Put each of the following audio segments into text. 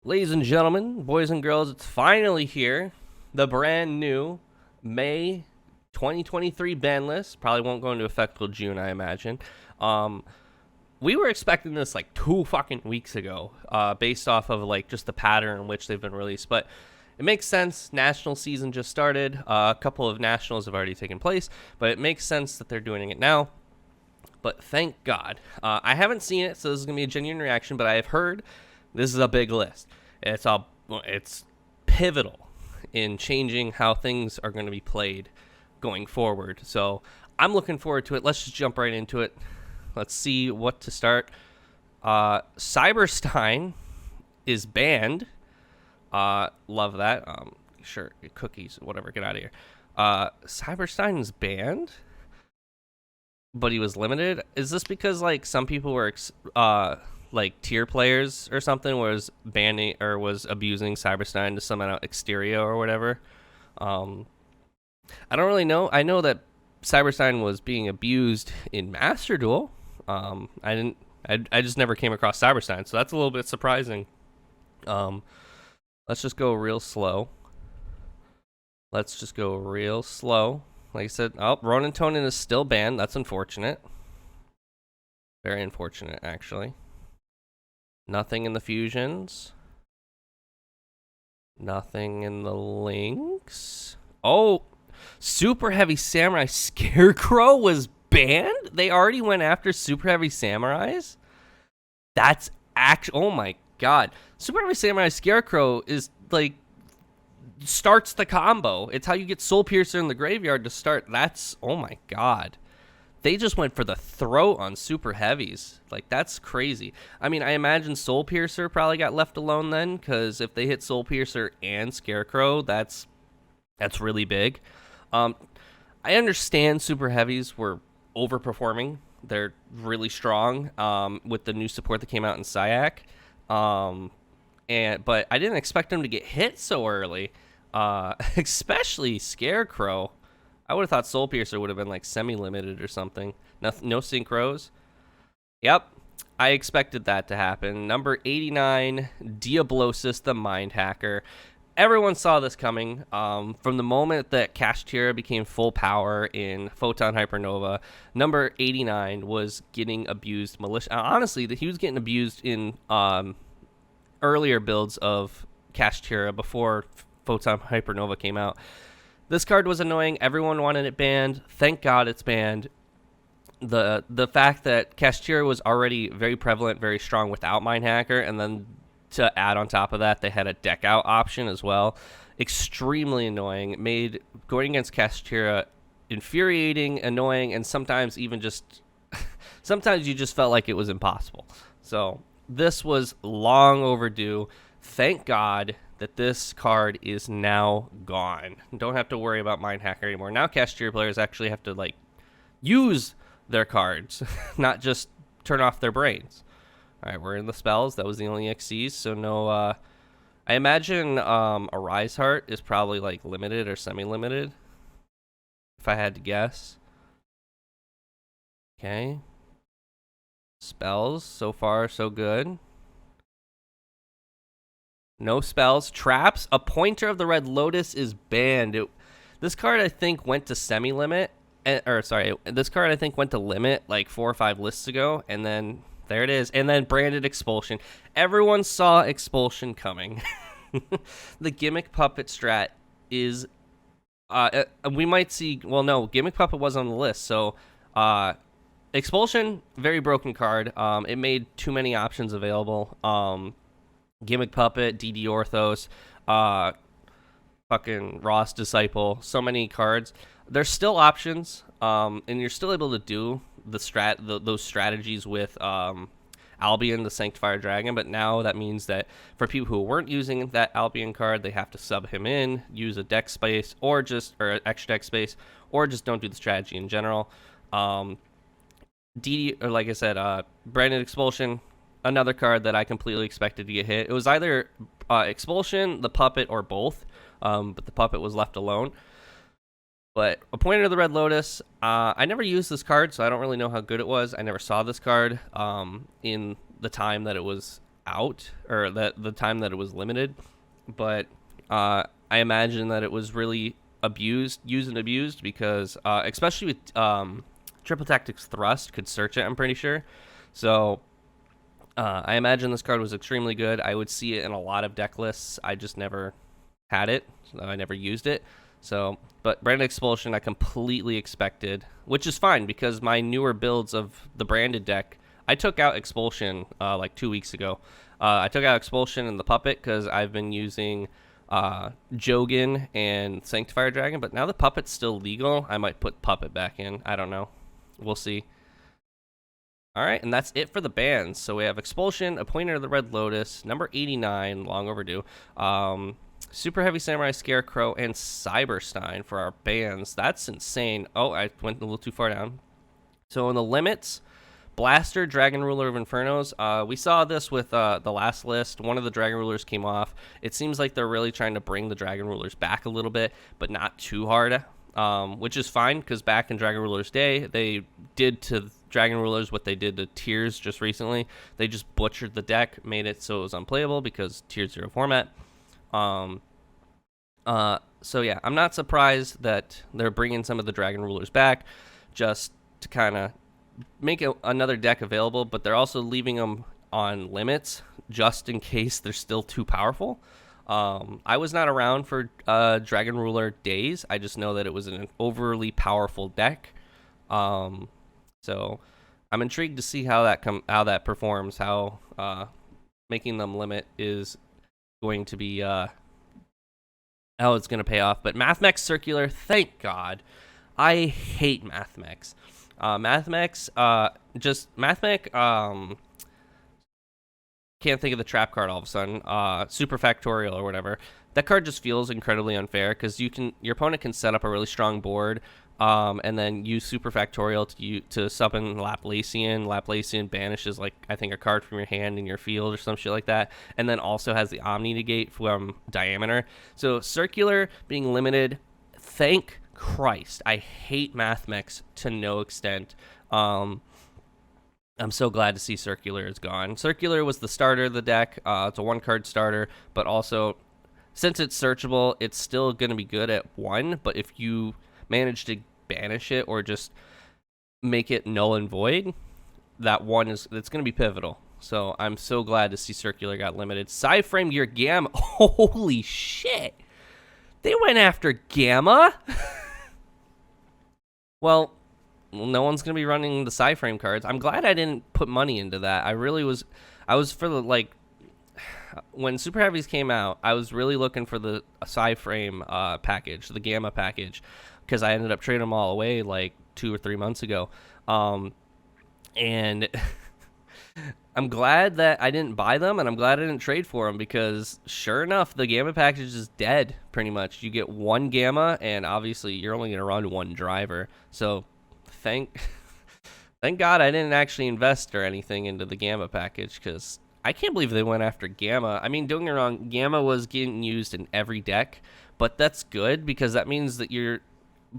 Ladies and gentlemen, boys and girls, it's finally here. The brand new May 2023 ban list. Probably won't go into effect till June, I imagine. Um, we were expecting this like 2 fucking weeks ago, based off of like just the pattern in which they've been released. But it makes sense. National season just started. A couple of nationals have already taken place, but it makes sense that they're doing it now. But thank God. I haven't seen it, so this is gonna be a genuine reaction. But I have heard this is a big list. It's pivotal in changing how things are going to be played going forward. So I'm looking forward to it. Let's just jump right into it. Let's see what to start. Cyberstein is banned. Love that. Sure, cookies, whatever. Get out of here. Cyberstein is banned, but he was limited. Is this because like some people were like tier players or something was banning or was abusing Cyberstein to summon out Exterio or whatever? I don't really know. I know that Cyberstein was being abused in Master Duel. I didn't. I just never came across Cyberstein, so that's a little bit surprising. Let's just go real slow. Let's just go real slow. Like I said, Ronin Tonin is still banned. That's unfortunate. Very unfortunate, actually. Nothing in the fusions. Nothing in the links. Oh, Super Heavy Samurai Scarecrow was banned? They already went after Super Heavy Samurais? That's actually... Oh my god. Super Heavy Samurai Scarecrow is, like, starts the combo. It's how you get Soul Piercer in the graveyard to start. That's... Oh my god. They just went for the throat on Super Heavies. Like, that's crazy. I mean, I imagine Soul Piercer probably got left alone then, because if they hit Soul Piercer and Scarecrow, that's really big. I understand Super Heavies were overperforming. They're really strong with the new support that came out in Syac. But I didn't expect them to get hit so early, especially Scarecrow. I would have thought Soul Piercer would have been like semi-limited or something. No synchros. Yep, I expected that to happen. Number 89, Diablosis, the Mind Hacker. Everyone saw this coming. From the moment that Kashtira became full power in Photon Hypernova, number 89 was getting abused malicious. Honestly, he was getting abused in earlier builds of Kashtira before Photon Hypernova came out. This card was annoying. Everyone wanted it banned. Thank God it's banned. The fact that Kashtira was already very prevalent, very strong without Mind Hacker, and then to add on top of that, they had a deck out option as well. Extremely annoying. It made going against Kashtira infuriating, annoying, and sometimes even just... sometimes you just felt like it was impossible. So this was long overdue. Thank God that this card is now gone. Don't have to worry about Mind Hacker anymore. Now Kashtira players actually have to like use their cards, not just turn off their brains. All right, we're in the spells. That was the only XCs, so no... I imagine Arise Heart is probably like limited or semi-limited, if I had to guess. Okay. Spells, so far so good. No spells. Traps. A Pointer of the Red Lotus is banned. This card, I think, went to semi-limit. This card, I think, went to limit like 4 or 5 lists ago. And then, there it is. And then Branded Expulsion. Everyone saw Expulsion coming. The Gimmick Puppet strat is... we might see... Well, no, Gimmick Puppet was on the list. So, Expulsion, very broken card. It made too many options available. Gimmick Puppet, DD Orthos, fucking Ross Disciple, so many cards. There's still options, and you're still able to do those strategies with Albion, the Sanctifier Dragon, but now that means that for people who weren't using that Albion card, they have to sub him in, use a deck space, or extra deck space, or just don't do the strategy in general. DD, or like I said, Branded Expulsion, another card that I completely expected to get hit. It was either Expulsion, the Puppet, or both, but the Puppet was left alone. But A Pointer of the Red Lotus, I never used this card, so I don't really know how good it was. I never saw this card in the time that it was out, or that the time that it was limited, but I imagine that it was really used and abused, because especially with Triple Tactics Thrust could search it, I'm pretty sure. So I imagine this card was extremely good. I would see it in a lot of deck lists. I just never had it, so I never used it. So, but Branded Expulsion I completely expected, which is fine, because my newer builds of the branded deck, I took out Expulsion like 2 weeks ago. I took out Expulsion and the Puppet because I've been using Jogan and Sanctifier Dragon, but now the Puppet's still legal. I might put Puppet back in. I don't know. We'll see. All right, and that's it for the bans. So we have Expulsion, Appointer of the Red Lotus, number 89, long overdue. Super Heavy Samurai Scarecrow, and Cyberstein for our bans. That's insane. Oh, I went a little too far down. So in the limits, Blaster, Dragon Ruler of Infernos. We saw this with the last list. One of the Dragon Rulers came off. It seems like they're really trying to bring the Dragon Rulers back a little bit, but not too hard, which is fine, because back in Dragon Rulers Day, they did to Dragon Rulers what they did to Tiers just recently. They just butchered the deck, made it so it was unplayable because Tier 0 format. So yeah, I'm not surprised that they're bringing some of the Dragon Rulers back just to kind of make another deck available, but they're also leaving them on limits just in case they're still too powerful. I was not around for Dragon Ruler days. I just know that it was an overly powerful deck. So I'm intrigued to see how that performs, how making them limit is going to be how it's going to pay off. But MathMech Circular, thank God. I hate MathMechs. MathMech, can't think of the trap card all of a sudden. Super Factorial or whatever. That card just feels incredibly unfair, because your opponent can set up a really strong board, and then use Super Factorial to summon Laplacian. Laplacian banishes, like, I think a card from your hand in your field or some shit like that, and then also has the Omni Negate from Diameter. So Circular being limited, thank Christ. I hate MathMechs to no extent. I'm so glad to see Circular is gone. Circular was the starter of the deck. It's a one-card starter, but also, since it's searchable, it's still going to be good at 1, but if you manage to banish it or just make it null and void, that 1 it's going to be pivotal. So I'm so glad to see Circular got limited. Psy-frame your Gamma. Holy shit. They went after Gamma? Well, no one's going to be running the psy-frame cards. I'm glad I didn't put money into that. I was for the, like, when Super Heavies came out, I was really looking for the psy-frame package, the Gamma package, because I ended up trading them all away like 2 or 3 months ago. And I'm glad that I didn't buy them, and I'm glad I didn't trade for them, because sure enough, the Gamma package is dead, pretty much. You get 1 Gamma, and obviously you're only going to run 1 driver. So thank God I didn't actually invest or anything into the Gamma package, because I can't believe they went after Gamma. I mean, don't get me wrong, Gamma was getting used in every deck, but that's good, because that means that you're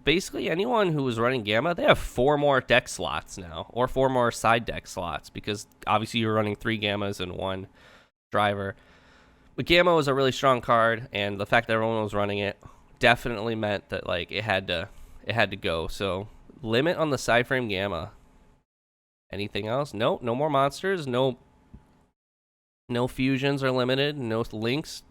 basically anyone who was running Gamma, they have 4 more deck slots now, or 4 more side deck slots, because obviously you're running 3 Gammas and 1 driver. But Gamma was a really strong card, and the fact that everyone was running it definitely meant that, like, it had to go. So limit on the psy-frame Gamma. Anything else? Nope, no more monsters. No fusions are limited. No links.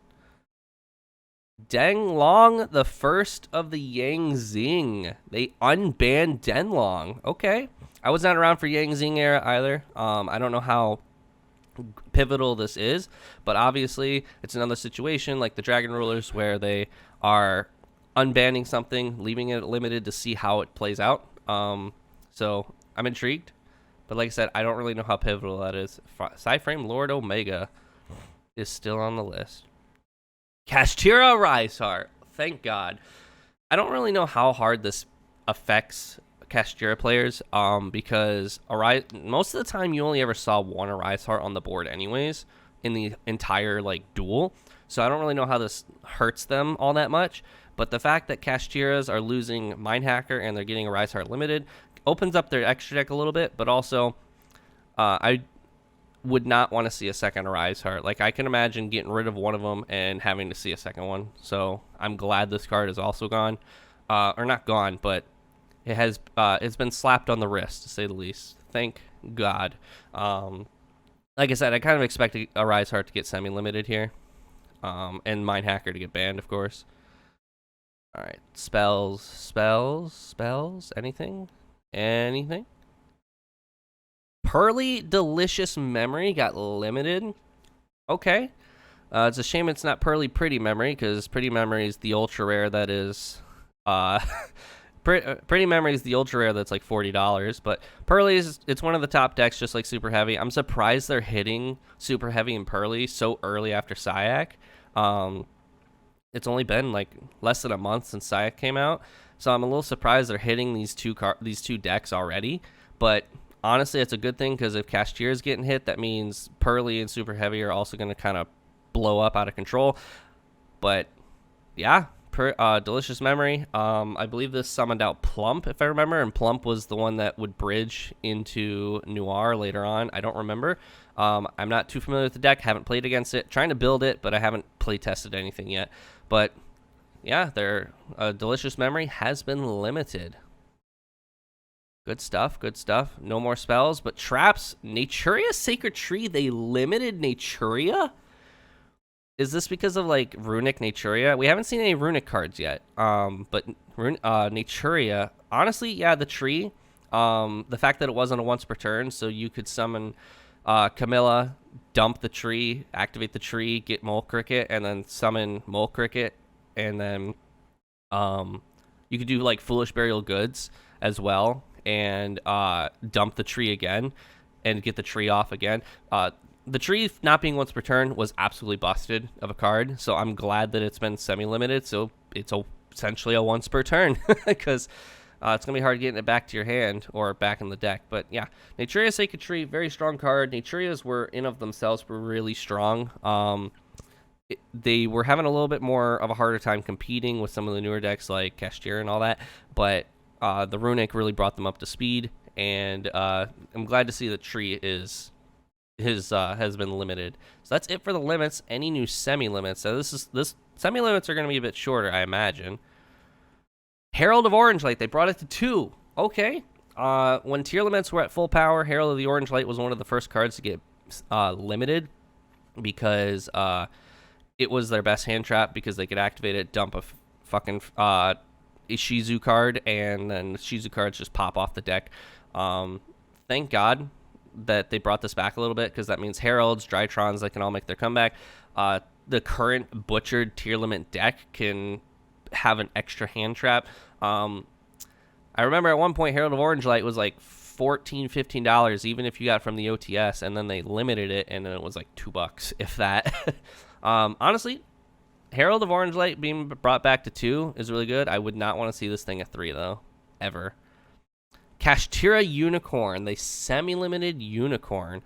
Denglong, the first of the Yang Zing. They unbanned Denlong. Okay. I was not around for Yang Zing era either. I don't know how pivotal this is, but obviously it's another situation like the Dragon Rulers where they are unbanning something, leaving it limited to see how it plays out. So I'm intrigued, but like I said, I don't really know how pivotal that is. Psy-frame Lord Omega is still on the list. Kashtira Rysart, thank God. I don't really know how hard this affects Kashtira players, because most of the time you only ever saw 1 Rysart on the board anyways in the entire, like, duel. So I don't really know how this hurts them all that much. But the fact that Kashtiras are losing Mindhacker and they're getting a Rysart limited opens up their extra deck a little bit. But also, would not want to see a second Arise Heart. Like, I can imagine getting rid of one of them and having to see a second one. So I'm glad this card is also gone. Or not gone, but it has it's been slapped on the wrist, to say the least. Thank God. Like I said, I kind of expected Arise Heart to get semi-limited here. And Mind Hacker to get banned, of course. All right, spells, anything? Pearly Delicious Memory got limited. Okay. It's a shame it's not Pearly Pretty Memory, because Pretty Memory is the ultra rare that is... Pretty Memory is the ultra rare that's like $40, but Pearly it's one of the top decks, just like Super Heavy. I'm surprised they're hitting Super Heavy and Pearly so early after Syac. It's only been like less than a month since Syac came out, so I'm a little surprised they're hitting these two decks already. But honestly, it's a good thing, because if Cashier is getting hit, that means Pearly and Super Heavy are also going to kind of blow up out of control. But yeah. Delicious Memory. I believe this summoned out Plump, if I remember, and Plump was the one that would bridge into Noir later on. I don't remember. I'm not too familiar with the deck. Haven't played against it. Trying to build it, but I haven't play tested anything yet. But yeah, their Delicious Memory has been limited. Good stuff. Good stuff. No more spells, but traps. Naturia Sacred Tree. They limited Naturia. Is this because of, like, Runic Naturia? We haven't seen any Runic cards yet. But Naturia, honestly, yeah, the tree. The fact that it wasn't a once per turn, so you could summon Camilla, dump the tree, activate the tree, get Mole Cricket, and then summon Mole Cricket, and then you could do, like, Foolish Burial Goods as well, and dump the tree again, and get the tree off again. The tree not being once per turn was absolutely busted of a card, so I'm glad that it's been semi-limited, so it's essentially a once per turn, because it's going to be hard getting it back to your hand or back in the deck. But yeah, Naturia Sacred Tree, very strong card. Naturias were, in of themselves, were really strong. They were having a little bit more of a harder time competing with some of the newer decks like Cashier and all that, but the Runic really brought them up to speed, and I'm glad to see the tree has been limited. So that's it for the limits. Any new semi-limits? So this semi-limits are going to be a bit shorter, I imagine. Herald of Orange Light, they brought it to 2. Okay. When tier limits were at full power, Herald of the Orange Light was one of the first cards to get limited, because it was their best hand trap, because they could activate it, dump a fucking Ishizu card, and then Ishizu cards just pop off the deck. Thank God that they brought this back a little bit, because that means Heralds, Drytrons, they can all make their comeback. The current butchered tier limit deck can have an extra hand trap. I remember at one point Herald of Orange Light was like $14-15, even if you got it from the OTS, and then they limited it, and then it was like $2, if that. Honestly, Herald of Orange Light being brought back to 2 is really good. I would not want to see this thing at 3, though, ever. Kashtira Unicorn, they semi-limited Unicorn.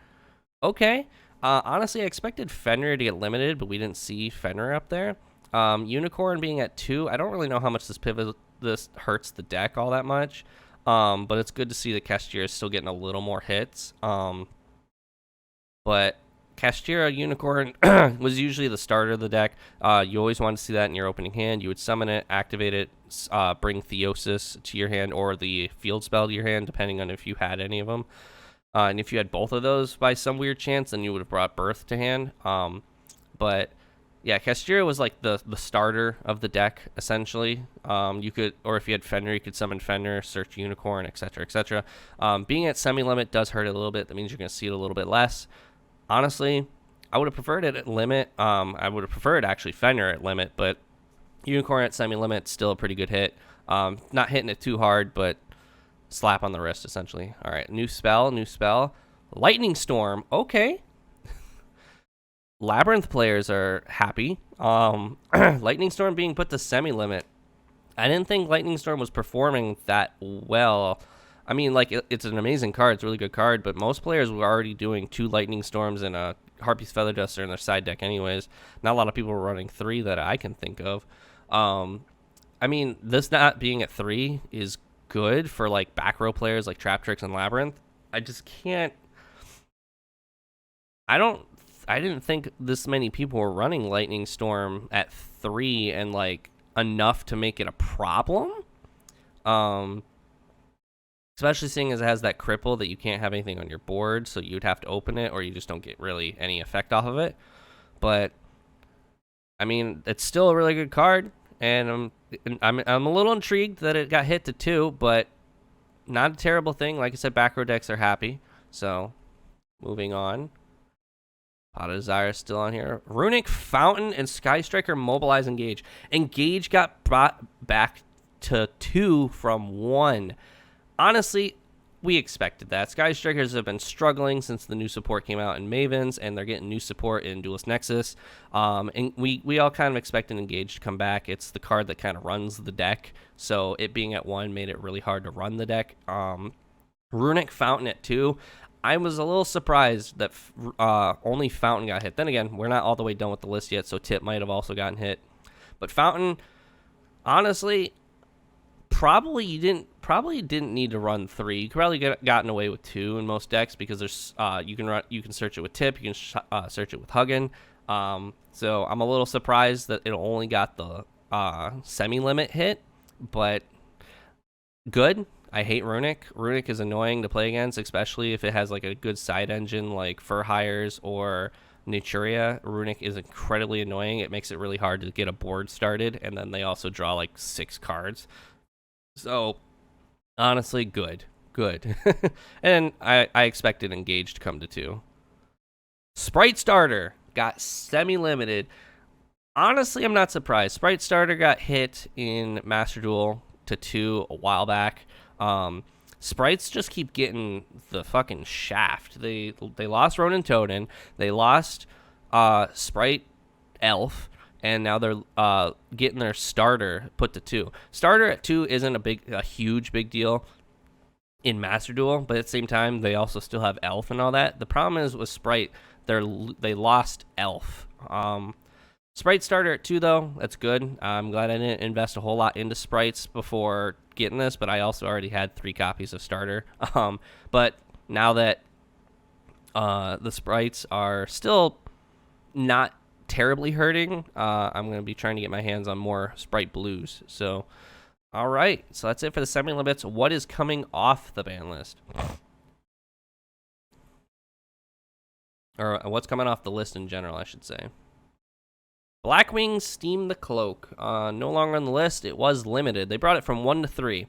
Okay. Honestly, I expected Fenrir to get limited, but we didn't see Fenrir up there. Unicorn being at 2, I don't really know how much this hurts the deck all that much. But it's good to see that Kashtira is still getting a little more hits. But Kashtira Unicorn was usually the starter of the deck. You always want to see that in your opening hand. You would summon it, activate it, bring Theosis to your hand, or the field spell to your hand, depending on if you had any of them. And if you had both of those by some weird chance, then you would have brought Birth to hand. But yeah, Kashtira was like the starter of the deck, essentially. You could, or if you had Fenrir, you could summon Fenrir, search Unicorn, etc., etc. Being at semi-limit does hurt a little bit. That means you're going to see it a little bit less. Honestly, I would have preferred it at limit. I would have preferred actually Fenrir at limit, but Unicorn at semi-limit, still a pretty good hit. Not hitting it too hard, but slap on the wrist, essentially. All right, new spell. Lightning Storm, okay. Labyrinth players are happy. Lightning Storm being put to semi-limit. I didn't think Lightning Storm was performing that well. I mean, like, it's an amazing card. It's a really good card, but most players were already doing 2 Lightning Storms and a Harpy's Feather Duster in their side deck anyways. Not a lot of people were running 3 that I can think of. I mean, this not being at 3 is good for, like, back row players like Trap Tricks and Labyrinth. I just can't I didn't think this many people were running Lightning Storm at 3 and like enough to make it a problem. Especially seeing as it has that cripple that you can't have anything on your board, so you'd have to open it or you just don't get really any effect off of it. But I mean, it's still a really good card, and I'm a little intrigued that it got hit to 2, but not a terrible thing. Like I said, back row decks are happy. So moving on. Pot of Desire is still on here. Runic Fountain and Sky Striker Mobilize Engage. Engage got brought back to 2 from 1. Honestly, we expected that. Sky Strikers have been struggling since the new support came out in Mavens, and they're getting new support in Duelist Nexus. And we all kind of expected Engage to come back. It's the card that kind of runs the deck, so it being at 1 made it really hard to run the deck. Runic Fountain at 2. I was a little surprised that only Fountain got hit. Then again, we're not all the way done with the list yet, so Tip might have also gotten hit. But Fountain, honestly, probably didn't need to run 3. You could probably gotten away with 2 in most decks because there's you can search it with Tip, you can search it with Huggin. So I'm a little surprised that it only got the semi-limit hit, but good. I hate Runic. Runic is annoying to play against, especially if it has like a good side engine like Fur Hires or Naturia. Runic is incredibly annoying. It makes it really hard to get a board started, and then they also draw like 6 cards. So, honestly, good. And I expected Engage to come to 2. Sprite Starter got semi-limited. Honestly, I'm not surprised. Sprite Starter got hit in Master Duel to 2 a while back. Sprites just keep getting the fucking shaft. They lost Ronin Toden. They lost Sprite Elf. And now they're getting their starter put to 2. Starter at 2 isn't a huge big deal in Master Duel, but at the same time, they also still have Elf and all that. The problem is with Sprite, they lost Elf. Sprite starter at 2, though, that's good. I'm glad I didn't invest a whole lot into Sprites before getting this, but I also already had 3 copies of starter. But now that the Sprites are still not terribly hurting, I'm going to be trying to get my hands on more Sprite Blues. So, all right. So that's it for the semi-limits. What is coming off the ban list? Or what's coming off the list in general, I should say. Blackwing Steam the Cloak. No longer on the list. It was limited. They brought it from 1 to 3.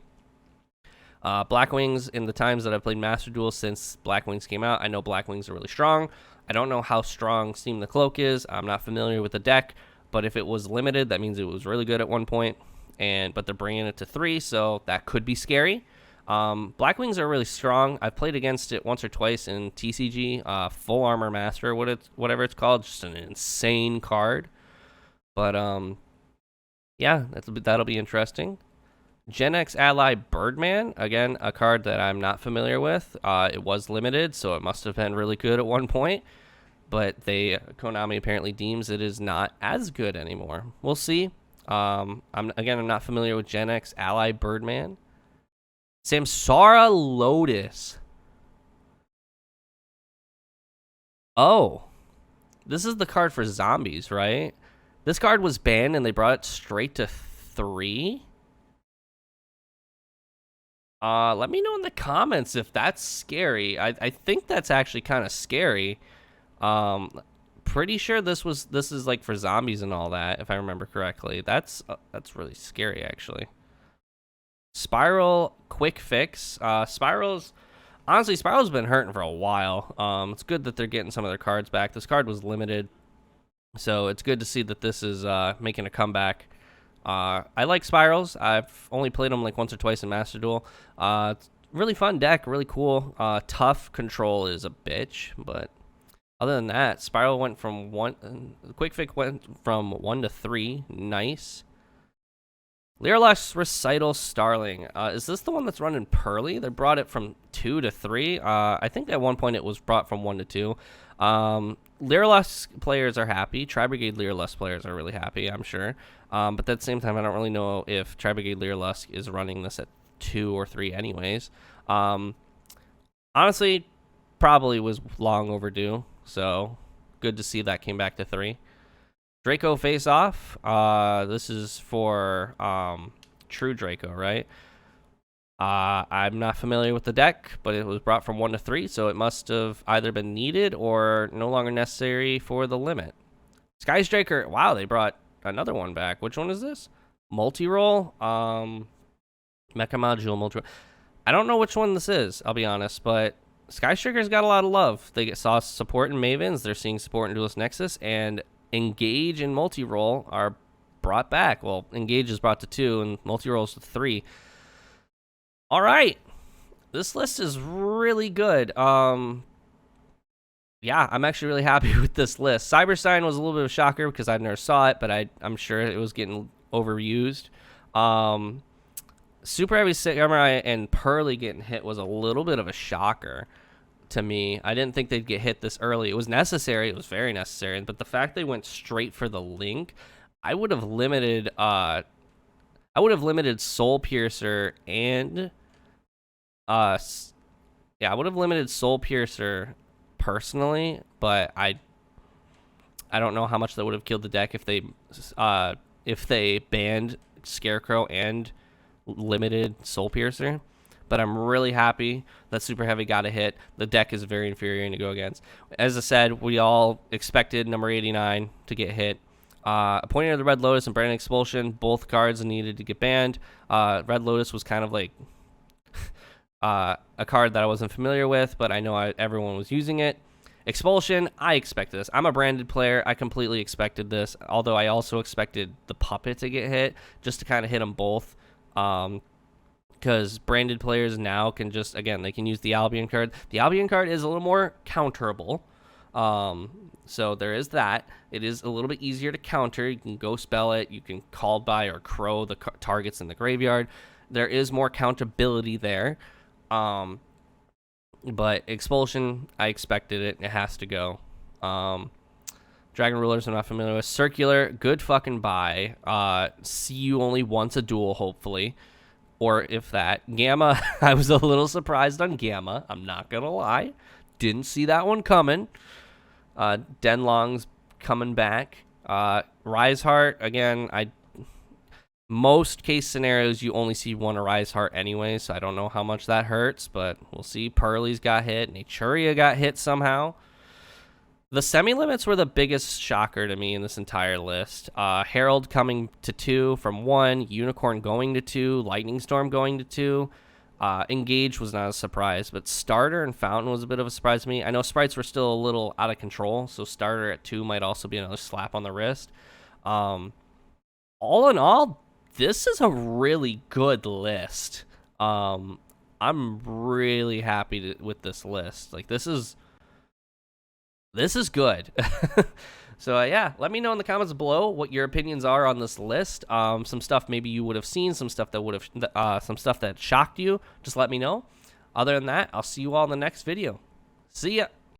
Blackwings, in the times that I've played Master Duel since Blackwings came out, I know Blackwings are really strong. I don't know how strong Steam the Cloak is. I'm not familiar with the deck, but if it was limited, that means it was really good at one point. But they're bringing it to 3, so that could be scary. Blackwings are really strong. I've played against it once or twice in TCG. Full Armor Master, whatever it's called, just an insane card. But yeah, that'll be interesting. Gen X Ally Birdman, again, a card that I'm not familiar with. It was limited, so it must have been really good at one point. But Konami apparently deems it is not as good anymore. We'll see. I'm not familiar with Gen X Ally Birdman. Samsara Lotus. Oh, this is the card for zombies, right? This card was banned and they brought it straight to 3. Let me know in the comments if that's scary. I think that's actually kind of scary. Pretty sure this is like for zombies and all that, if I remember correctly. That's really scary, actually. Spiral Quick Fix. Spiral's been hurting for a while. It's good that they're getting some of their cards back. This card was limited, so it's good to see that this is making a comeback. I like Spirals. I've only played them like once or twice in Master Duel. It's really fun deck, really cool. Tough control is a bitch, but other than that, Spiral went from 1. Quick Fix went from 1 to 3. Nice. Lyrlux Recital Starling. Is this the one that's running Pearly? They brought it from 2 to 3. I think at one point it was brought from 1 to 2. Lyrlux players are happy. Tri-Brigade Lyrlux players are really happy, I'm sure. But at the same time, I don't really know if Tri-Brigade Lyrlux is running this at 2 or 3 anyways. Honestly, probably was long overdue. So good to see that came back to 3. Draco face off. This is for True Draco, right? I'm not familiar with the deck, but it was brought from 1 to 3, so it must have either been needed or no longer necessary for the limit. Sky Striker. Wow, they brought another one back. Which one is this? Multi-roll? Mecha Module multi-roll. I don't know which one this is, I'll be honest, but Sky Striker's got a lot of love. They saw support in Mavens, they're seeing support in Duelist Nexus, and Engage and Multi-roll are brought back. Well, Engage is brought to 2, and Multi-roll is to 3. All right. This list is really good. Yeah, I'm actually really happy with this list. Cyberstein was a little bit of a shocker because I never saw it, but I'm sure it was getting overused. Super Heavy Samurai and Pearly getting hit was a little bit of a shocker to me. I didn't think they'd get hit this early. It was necessary. It was very necessary. But the fact they went straight for the Link, I would have limited Soul Piercer and I would have limited Soul Piercer personally, but I don't know how much that would have killed the deck if they banned Scarecrow and limited Soul Piercer. But I'm really happy that Super Heavy got a hit. The deck is very infuriating to go against. As I said, we all expected number 89 to get hit. Appointing of the Red Lotus and Branded Expulsion, both cards needed to get banned. Red Lotus was kind of like a card that I wasn't familiar with, but I know everyone was using it. Expulsion, I expected this. I'm a branded player. I completely expected this, although I also expected the Puppet to get hit, just to kind of hit them both. Because branded players now can just, again, they can use the Albion card. The Albion card is a little more counterable. So there is that. It is a little bit easier to counter. You can go spell it. You can call by or crow the targets in the graveyard. There is more countability there. But Expulsion, I expected it. It has to go. Dragon Rulers, I'm not familiar with. Circular, good fucking buy. See you only once a duel, hopefully. Or if that. Gamma, I was a little surprised on Gamma. I'm not going to lie. Didn't see that one coming. Denlong's coming back. Rise Heart, again, most case scenarios, you only see one Arise Heart anyway, so I don't know how much that hurts, but we'll see. Pearly's got hit. Naturia got hit somehow. The semi-limits were the biggest shocker to me in this entire list. Herald coming to 2 from 1. Unicorn going to 2. Lightning Storm going to 2. Engage was not a surprise, but Starter and Fountain was a bit of a surprise to me. I know Sprites were still a little out of control, so Starter at 2 might also be another slap on the wrist. All in all, this is a really good list. I'm really happy with this list. Like, this is good. So yeah, let me know in the comments below what your opinions are on this list. Some stuff maybe you would have seen, some stuff that shocked you. Just let me know. Other than that, I'll see you all in the next video. See ya.